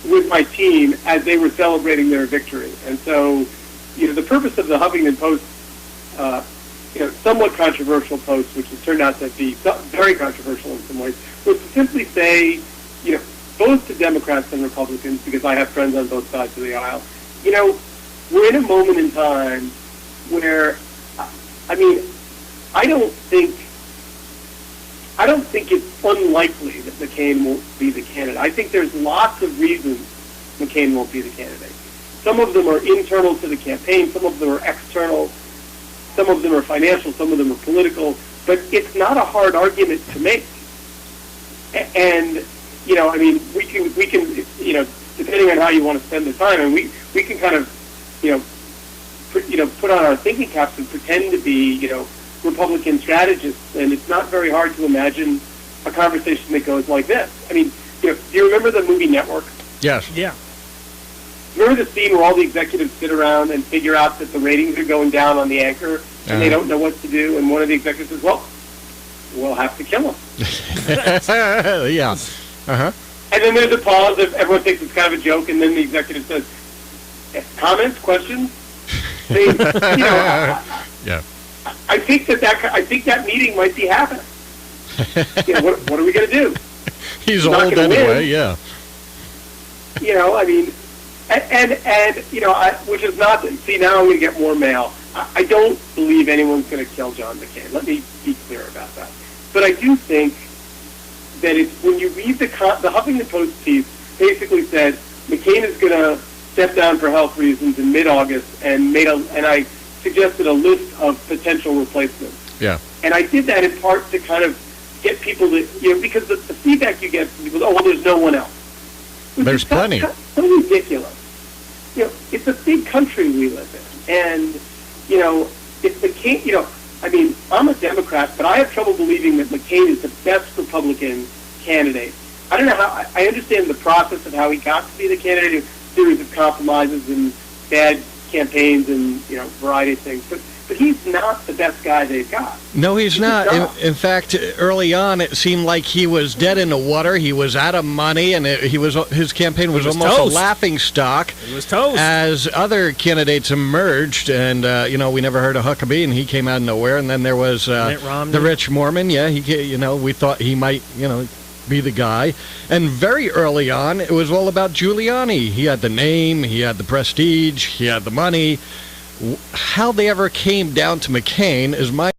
with my team as they were celebrating their victory. And so, the purpose of the Huffington Post, somewhat controversial post, which has turned out to be very controversial in some ways, was to simply say, both to Democrats and Republicans, because I have friends on both sides of the aisle, we're in a moment in time where, I don't think it's unlikely that McCain won't be the candidate. I think there's lots of reasons McCain won't be the candidate. Some of them are internal to the campaign, some of them are external, some of them are financial, some of them are political, but it's not a hard argument to make. And, we can, depending on how you want to spend the time, and we can kind of, put on our thinking caps and pretend to be, Republican strategists, and it's not very hard to imagine a conversation that goes like this. Do you remember the movie Network? Yes. Yeah. Remember the scene where all the executives sit around and figure out that the ratings are going down on the anchor, and they don't know what to do, and one of the executives says, well, we'll have to kill him. Yeah. Uh-huh. And then there's a pause, everyone thinks it's kind of a joke, and then the executive says, comments, questions? Yeah. I think that meeting might be happening. What are we going to do? He's old anyway. Win. Yeah. Which is not. See, now I'm going to get more mail. I don't believe anyone's going to kill John McCain. Let me be clear about that. But I do think that when you read the Huffington Post piece, basically said McCain is going to step down for health reasons in mid-August, and I suggested a list of potential replacements. Yeah. And I did that in part to kind of get people to, because the feedback you get from people, there's no one else. There's plenty. So ridiculous. It's a big country we live in. And, if McCain, I'm a Democrat, but I have trouble believing that McCain is the best Republican candidate. I don't know how, I understand the process of how he got to be the candidate, a series of compromises and bad campaigns and, variety of things. But he's not the best guy they've got. No, he's not. In fact, early on, it seemed like he was dead in the water. He was out of money, and his campaign was almost toast. a laughing stock. He was toast. As other candidates emerged, and, we never heard of Huckabee, and he came out of nowhere. And then there was the Rich Mormon. Yeah, we thought he might, be the guy. And very early on, it was all about Giuliani. He had the name, he had the prestige, he had the money. How they ever came down to McCain is my